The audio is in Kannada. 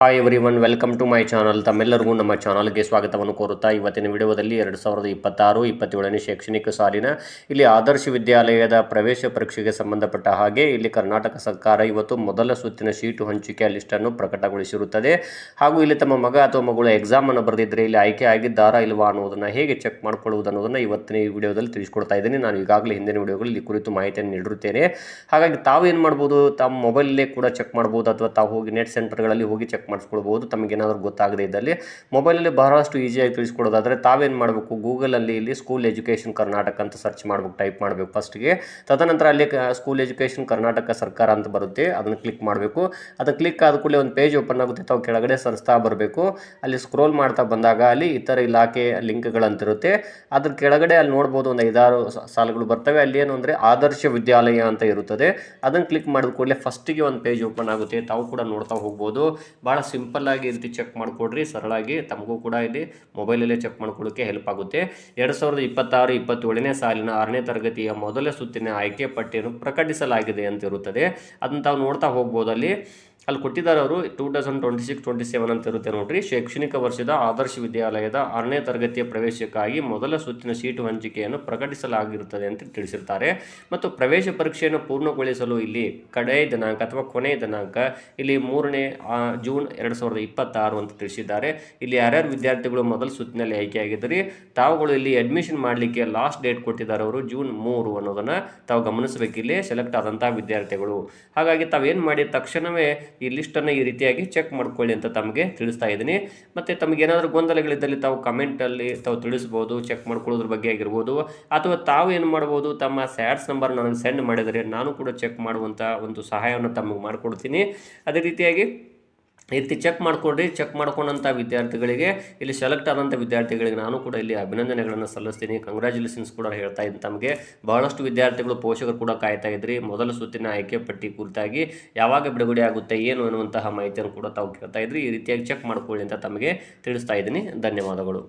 Hi everyone, welcome to my channel. ತಮ್ಮೆಲ್ಲರಿಗೂ ನಮ್ಮ ಚಾನಲ್ಗೆ ಸ್ವಾಗತವನ್ನು ಕೋರುತ್ತಾ ಇವತ್ತಿನ ವಿಡಿಯೋದಲ್ಲಿ 2026-27ನೇ ಶೈಕ್ಷಣಿಕ ಸಾಲಿನ ಇಲ್ಲಿ ಆದರ್ಶ ವಿದ್ಯಾಲಯದ ಪ್ರವೇಶ ಪರೀಕ್ಷೆಗೆ ಸಂಬಂಧಪಟ್ಟ ಹಾಗೆ ಇಲ್ಲಿ ಕರ್ನಾಟಕ ಸರ್ಕಾರ ಇವತ್ತು ಮೊದಲ ಸುತ್ತಿನ ಸೀಟು ಹಂಚಿಕೆಯ ಲಿಸ್ಟನ್ನು ಪ್ರಕಟಗೊಳಿಸಿರುತ್ತದೆ. ಹಾಗೂ ಇಲ್ಲಿ ತಮ್ಮ ಮಗ ಅಥವಾ ಮಗಳು ಎಕ್ಸಾಮನ್ನು ಬರೆದಿದ್ದರೆ ಇಲ್ಲಿ ಆಯ್ಕೆ ಆಗಿದ್ದಾರಾ ಇಲ್ವಾ ಅನ್ನೋದನ್ನು ಹೇಗೆ ಚೆಕ್ ಮಾಡ್ಕೊಳ್ಳುವುದು ಅನ್ನೋದನ್ನು ಇವತ್ತಿನ ಈ ವಿಡಿಯೋದಲ್ಲಿ ತಿಳಿಸ್ಕೊಡ್ತಾ ಇದ್ದೀನಿ. ನಾನು ಈಗಾಗಲೇ ಹಿಂದಿನ ವಿಡಿಯೋಗಳಲ್ಲಿ ಈ ಕುರಿತು ಮಾಹಿತಿಯನ್ನು ನೀಡಿರುತ್ತೇನೆ. ಹಾಗಾಗಿ ತಾವು ಏನು ಮಾಡ್ಬೋದು, ತಮ್ಮ ಮೊಬೈಲಲ್ಲೇ ಕೂಡ ಚೆಕ್ ಮಾಡ್ಬೋದು ಅಥವಾ ತಾವು ಹೋಗಿ ನೆಟ್ ಸೆಂಟರ್ಗಳಲ್ಲಿ ಹೋಗಿ ಚೆಕ್ ಮಾಡಿಸ್ಕೊಳ್ಬೋದು. ತಮಗೇನಾದರೂ ಗೊತ್ತಾಗದೇ ಇದ್ದಲ್ಲಿ ಮೊಬೈಲಲ್ಲಿ ಬಹಳಷ್ಟು ಈಸಿಯಾಗಿ ತಿಳಿಸ್ಕೊಡೋದಾದರೆ ತಾವೇನು ಮಾಡಬೇಕು, ಗೂಗಲಲ್ಲಿ ಇಲ್ಲಿ ಸ್ಕೂಲ್ ಎಜುಕೇಷನ್ ಕರ್ನಾಟಕ ಅಂತ ಸರ್ಚ್ ಮಾಡಬೇಕು, ಟೈಪ್ ಮಾಡಬೇಕು ಫಸ್ಟ್ಗೆ. ತದನಂತರ ಅಲ್ಲಿ ಸ್ಕೂಲ್ ಎಜುಕೇಷನ್ ಕರ್ನಾಟಕ ಸರ್ಕಾರ ಅಂತ ಬರುತ್ತೆ, ಅದನ್ನು ಕ್ಲಿಕ್ ಮಾಡಬೇಕು. ಅದು ಕ್ಲಿಕ್ ಆದ ಕೂಡಲೇ ಒಂದು ಪೇಜ್ ಓಪನ್ ಆಗುತ್ತೆ. ತಾವು ಕೆಳಗಡೆ ಸರಿಸ್ತಾ ಬರಬೇಕು. ಅಲ್ಲಿ ಸ್ಕ್ರೋಲ್ ಮಾಡ್ತಾ ಬಂದಾಗ ಅಲ್ಲಿ ಇತರ ಇಲಾಖೆ ಲಿಂಕ್ಗಳಂತಿರುತ್ತೆ. ಅದ್ರ ಕೆಳಗಡೆ ಅಲ್ಲಿ ನೋಡ್ಬೋದು ಒಂದು 5-6 ಸಾಲುಗಳು ಬರ್ತವೆ. ಅಲ್ಲಿ ಏನು ಅಂದರೆ ಆದರ್ಶ ವಿದ್ಯಾಲಯ ಅಂತ ಇರುತ್ತದೆ. ಅದನ್ನು ಕ್ಲಿಕ್ ಮಾಡಿದ ಕೂಡಲೇ ಫಸ್ಟಿಗೆ ಒಂದು ಪೇಜ್ ಓಪನ್ ಆಗುತ್ತೆ. ತಾವು ಕೂಡ ನೋಡ್ತಾ ಹೋಗ್ಬೋದು. ಭಾಳ ಸಿಂಪಲ್ ಆಗಿ ಈ ರೀತಿ ಚೆಕ್ ಮಾಡಿಕೊಡ್ರಿ, ಸರಳಾಗಿ ತಮಗೂ ಕೂಡ ಇಲ್ಲಿ ಮೊಬೈಲಲ್ಲೇ ಚೆಕ್ ಮಾಡ್ಕೊಳ್ಳೋಕ್ಕೆ ಹೆಲ್ಪ್ ಆಗುತ್ತೆ. 2026-27ನೇ ಸಾಲಿನ 6ನೇ ತರಗತಿಯ ಮೊದಲ ಸುತ್ತಿನ ಆಯ್ಕೆ ಪಟ್ಟಿಯನ್ನು ಪ್ರಕಟಿಸಲಾಗಿದೆ ಅಂತ ಇರುತ್ತದೆ. ಅದನ್ನು ತಾವು ನೋಡ್ತಾ ಹೋಗ್ಬೋದು. ಅಲ್ಲಿ ಕೊಟ್ಟಿದ್ದಾರೆ ಅವರು 2026-27 ಅಂತ ಇರುತ್ತೆ ನೋಡ್ರಿ. ಶೈಕ್ಷಣಿಕ ವರ್ಷದ ಆದರ್ಶ ವಿದ್ಯಾಲಯದ 6ನೇ ತರಗತಿಯ ಪ್ರವೇಶಕ್ಕಾಗಿ ಮೊದಲ ಸುತ್ತಿನ ಸೀಟು ಹಂಚಿಕೆಯನ್ನು ಪ್ರಕಟಿಸಲಾಗಿರುತ್ತದೆ ಅಂತ ತಿಳಿಸಿರ್ತಾರೆ. ಮತ್ತು ಪ್ರವೇಶ ಪರೀಕ್ಷೆಯನ್ನು ಪೂರ್ಣಗೊಳಿಸಲು ಇಲ್ಲಿ ಕಡೆಯ ದಿನಾಂಕ ಅಥವಾ ಕೊನೆಯ ದಿನಾಂಕ ಇಲ್ಲಿ 3ನೇ ಜೂನ್ 2026 ಅಂತ ತಿಳಿಸಿದ್ದಾರೆ. ಇಲ್ಲಿ ಯಾರ್ಯಾರು ವಿದ್ಯಾರ್ಥಿಗಳು ಮೊದಲ ಸುತ್ತಿನಲ್ಲಿ ಆಯ್ಕೆಯಾಗಿದ್ದರೆ ತಾವುಗಳು ಇಲ್ಲಿ ಅಡ್ಮಿಷನ್ ಮಾಡಲಿಕ್ಕೆ ಲಾಸ್ಟ್ ಡೇಟ್ ಕೊಟ್ಟಿದ್ದಾರೆ ಅವರು ಜೂನ್ 3 ಅನ್ನೋದನ್ನು ತಾವು ಗಮನಿಸಬೇಕು. ಇಲ್ಲಿ ಸೆಲೆಕ್ಟ್ ಆದಂಥ ವಿದ್ಯಾರ್ಥಿಗಳು. ಹಾಗಾಗಿ ತಾವೇನು ಮಾಡಿ ತಕ್ಷಣವೇ ಈ ಲಿಸ್ಟನ್ನು ಈ ರೀತಿಯಾಗಿ ಚೆಕ್ ಮಾಡ್ಕೊಳ್ಳಿ ಅಂತ ತಮಗೆ ತಿಳಿಸ್ತಾ ಇದ್ದೀನಿ. ಮತ್ತು ತಮಗೇನಾದರೂ ಗೊಂದಲಗಳಿದ್ದಲ್ಲಿ ತಾವು ಕಮೆಂಟಲ್ಲಿ ತಾವು ತಿಳಿಸ್ಬೋದು, ಚೆಕ್ ಮಾಡ್ಕೊಳ್ಳೋದ್ರ ಬಗ್ಗೆ ಆಗಿರ್ಬೋದು. ಅಥವಾ ತಾವು ಏನು ಮಾಡ್ಬೋದು, ತಮ್ಮ ಸ್ಯಾಟ್ಸ್ ನಂಬರ್ ನನಗೆ ಸೆಂಡ್ ಮಾಡಿದರೆ ನಾನು ಕೂಡ ಚೆಕ್ ಮಾಡುವಂಥ ಒಂದು ಸಹಾಯವನ್ನು ತಮಗೆ ಮಾಡಿಕೊಡ್ತೀನಿ. ಅದೇ ರೀತಿಯಾಗಿ ಈ ರೀತಿ ಚೆಕ್ ಮಾಡಿಕೊಡ್ರಿ. ಚೆಕ್ ಮಾಡ್ಕೊಂಡಂಥ ವಿದ್ಯಾರ್ಥಿಗಳಿಗೆ ಇಲ್ಲಿ ಸೆಲೆಕ್ಟ್ ಆದಂಥ ವಿದ್ಯಾರ್ಥಿಗಳಿಗೆ ನಾನು ಕೂಡ ಇಲ್ಲಿ ಅಭಿನಂದನೆಗಳನ್ನು ಸಲ್ಲಿಸ್ತೀನಿ. ಕಂಗ್ರ್ಯಾಚುಲೇಷನ್ಸ್ ಕೂಡ ಹೇಳ್ತಾ ಇದ್ದೀನಿ ತಮಗೆ. ಬಹಳಷ್ಟು ವಿದ್ಯಾರ್ಥಿಗಳು ಪೋಷಕರು ಕೂಡ ಕಾಯ್ತಾ ಇದ್ರಿ ಮೊದಲ ಸುತ್ತಿನ ಆಯ್ಕೆ ಪಟ್ಟಿ ಕುರಿತಾಗಿ ಯಾವಾಗ ಬಿಡುಗಡೆ ಆಗುತ್ತೆ ಏನು ಅನ್ನುವಂತಹ ಮಾಹಿತಿಯನ್ನು ಕೂಡ ತಾವು ಕೇಳ್ತಾ ಇದ್ರಿ. ಈ ರೀತಿಯಾಗಿ ಚೆಕ್ ಮಾಡ್ಕೊಳ್ಳಿ ಅಂತ ತಮಗೆ ತಿಳಿಸ್ತಾ ಇದ್ದೀನಿ. ಧನ್ಯವಾದಗಳು.